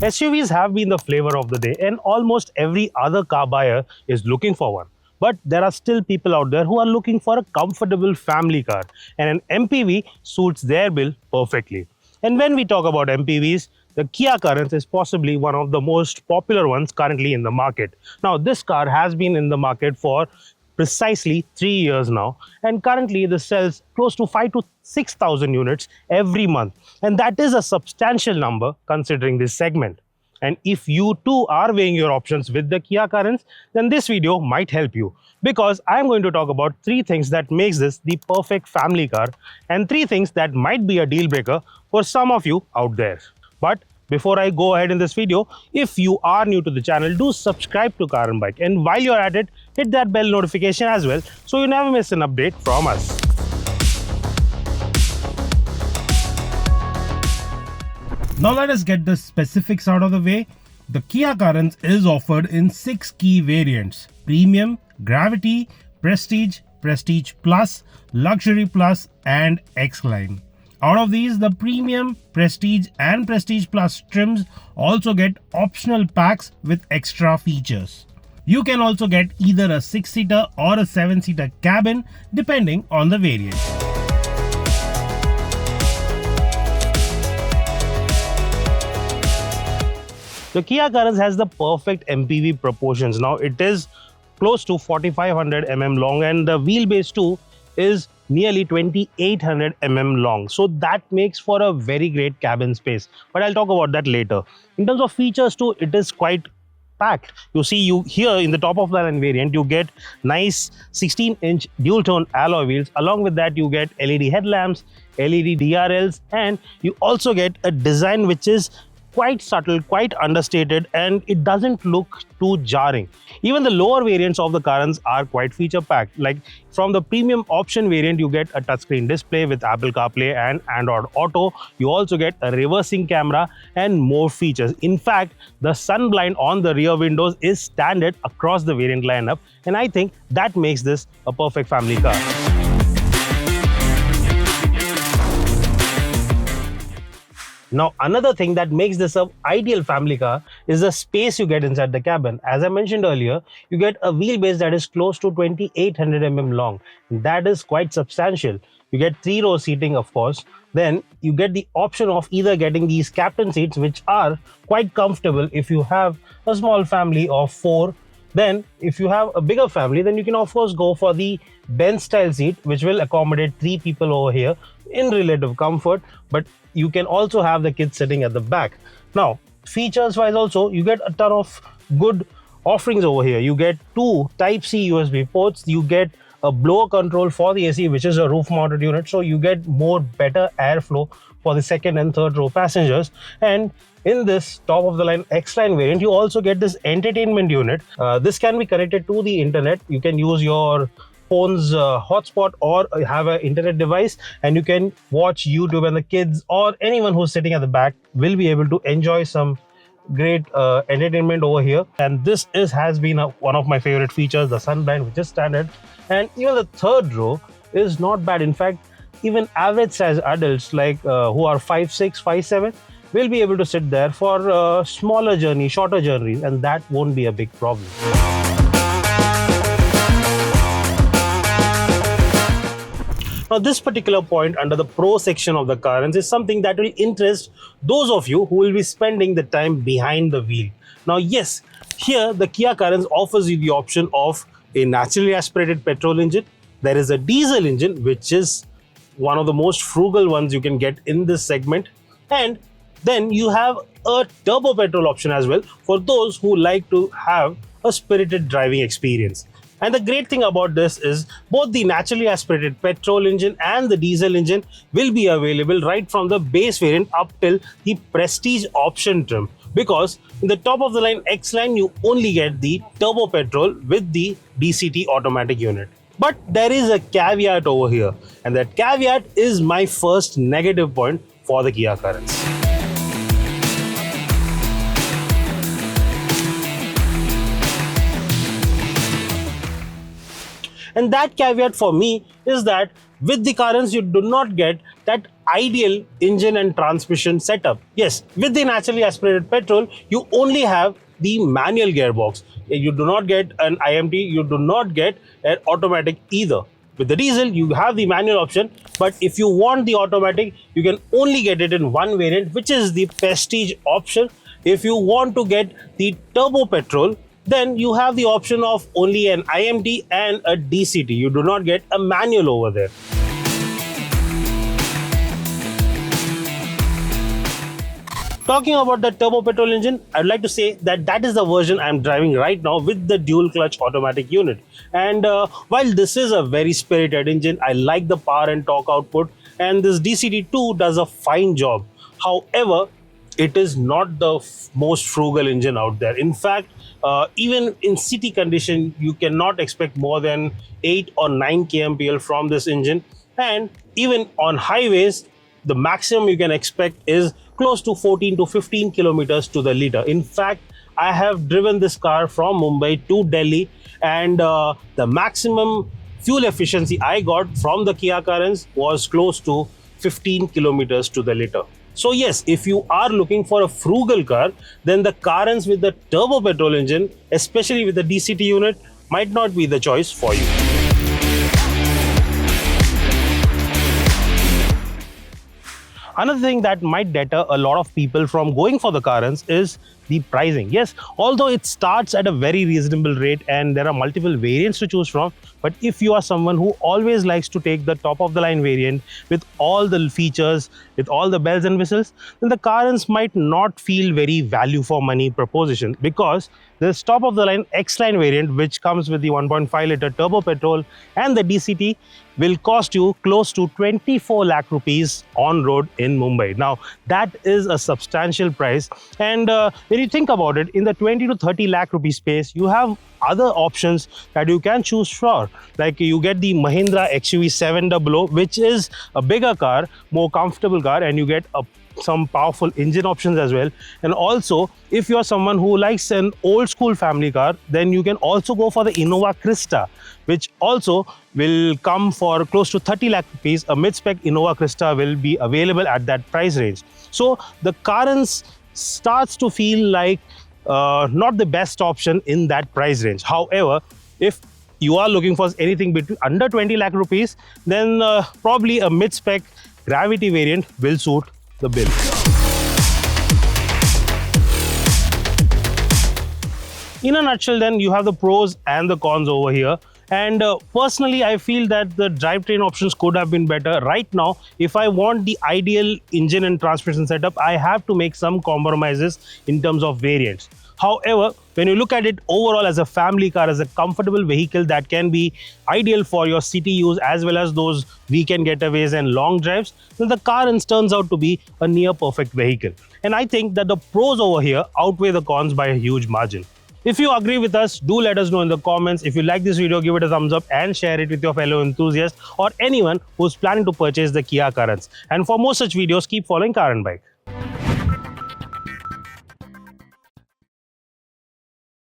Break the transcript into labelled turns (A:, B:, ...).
A: SUVs have been the flavor of the day and almost every other car buyer is looking for one. But there are still people out there who are looking for a comfortable family car, and an MPV suits their bill perfectly. And when we talk about MPVs, the Kia Carens is possibly one of the most popular ones currently in the market. Now, this car has been in the market for precisely 3 years now, and currently this sells close to 5 to 6,000 units every month, and that is a substantial number considering this segment. And if you too are weighing your options with the Kia Carens, then this video might help you, because I'm going to talk about 3 things that makes this the perfect family car and 3 things that might be a deal breaker for some of you out there. But before I go ahead in this video, if you are new to the channel, do subscribe to Car and Bike, and while you're at it, hit that bell notification as well so you never miss an update from us. Now let us get the specifics out of the way. The Kia Carens is offered in 6 key variants: Premium, Gravity, Prestige, Prestige Plus, Luxury Plus and X-Line. Out of these, the Premium, Prestige and Prestige Plus trims also get optional packs with extra features. You can also get either a 6-seater or a 7-seater cabin depending on the variant. The Kia Carens has the perfect MPV proportions. Now it is close to 4500 mm long, and the wheelbase too is nearly 2800 mm long. So that makes for a very great cabin space. But I'll talk about that later. In terms of features too, it is quite packed. You see, here in the top of the line variant, you get nice 16-inch dual-tone alloy wheels. Along with that, you get LED headlamps, LED DRLs, and you also get a design which is quite subtle, quite understated, and it doesn't look too jarring. Even the lower variants of the Carens are quite feature packed. Like from the premium option variant, you get a touchscreen display with Apple CarPlay and Android Auto. You also get a reversing camera and more features. In fact, the sun blind on the rear windows is standard across the variant lineup, and I think that makes this a perfect family car. Now, another thing that makes this an ideal family car is the space you get inside the cabin. As I mentioned earlier, you get a wheelbase that is close to 2800 mm long. That is quite substantial. You get 3-row seating, of course. Then you get the option of either getting these captain seats, which are quite comfortable if you have a small family of 4. Then if you have a bigger family, then you can of course go for the bench style seat, which will accommodate 3 people over here in relative comfort, but you can also have the kids sitting at the back. Now, features wise also, you get a ton of good offerings over here. You get 2 Type-C USB ports, you get a blower control for the AC, which is a roof mounted unit, so you get better airflow for the 2nd and 3rd row passengers. And in this top of the line X-Line variant, you also get this entertainment unit. This can be connected to the internet. You can use your phone's hotspot or have an internet device, and you can watch YouTube, and the kids or anyone who's sitting at the back will be able to enjoy some great entertainment over here. And this has been one of my favorite features, the sunblind, which is standard. And even the 3rd row is not bad. In fact, even average size adults like who are 5'6", 5'7", will be able to sit there for smaller journeys, shorter journeys, and that won't be a big problem. Now, this particular point under the Pro section of the Carens is something that will interest those of you who will be spending the time behind the wheel. Now, yes, here the Kia Carens offers you the option of a naturally aspirated petrol engine. There is a diesel engine, which is one of the most frugal ones you can get in this segment. And then you have a turbo petrol option as well for those who like to have a spirited driving experience. And the great thing about this is both the naturally aspirated petrol engine and the diesel engine will be available right from the base variant up till the Prestige option trim. Because in the top of the line X-Line, you only get the turbo petrol with the DCT automatic unit. But there is a caveat over here, and that caveat is my first negative point for the Kia Carens. And that caveat for me is that with the Carens, you do not get that ideal engine and transmission setup. Yes, with the naturally aspirated petrol, you only have the manual gearbox. You do not get an IMT, you do not get an automatic either. With the diesel, you have the manual option, but if you want the automatic, you can only get it in one variant, which is the Prestige option. If you want to get the turbo petrol, then you have the option of only an IMT and a DCT. You do not get a manual over there. Talking about the turbo petrol engine, I'd like to say that that is the version I'm driving right now with the dual clutch automatic unit. And while this is a very spirited engine, I like the power and torque output, and this DCT2 does a fine job. However, it is not the most frugal engine out there. In fact, even in city condition, you cannot expect more than 8 or 9 kmpl from this engine. And even on highways, the maximum you can expect is close to 14 to 15 kilometers to the liter. In fact, I have driven this car from Mumbai to Delhi, and the maximum fuel efficiency I got from the Kia Carens was close to 15 kilometers to the liter. So yes, if you are looking for a frugal car, then the Carens with the turbo petrol engine, especially with the DCT unit, might not be the choice for you. Another thing that might deter a lot of people from going for the Carens is the pricing. Yes, although it starts at a very reasonable rate and there are multiple variants to choose from, but if you are someone who always likes to take the top of the line variant with all the features, with all the bells and whistles, then the Carens might not feel very value for money proposition, because this top of the line X-Line variant, which comes with the 1.5 liter turbo petrol and the DCT, will cost you close to 24 lakh rupees on road in Mumbai. Now, that is a substantial price, and when you think about it, in the 20 to 30 lakh rupee space, you have other options that you can choose for. Like you get the Mahindra XUV 700, which is a bigger car, more comfortable car, and you get some powerful engine options as well. And also, if you're someone who likes an old school family car, then you can also go for the Innova Krista, which also will come for close to 30 lakh rupees. A mid-spec Innova Krista will be available at that price range. So the Carens starts to feel like not the best option in that price range. However, if you are looking for anything between under 20 lakh rupees, then probably a mid-spec Gravity variant will suit the bill. In a nutshell, then, you have the pros and the cons over here. And personally, I feel that the drivetrain options could have been better. Right now, if I want the ideal engine and transmission setup, I have to make some compromises in terms of variants. However, when you look at it overall as a family car, as a comfortable vehicle that can be ideal for your city use as well as those weekend getaways and long drives, then the Carens turns out to be a near perfect vehicle. And I think that the pros over here outweigh the cons by a huge margin. If you agree with us, do let us know in the comments. If you like this video, give it a thumbs up and share it with your fellow enthusiasts or anyone who's planning to purchase the Kia Carens. And for more such videos, keep following Car and Bike.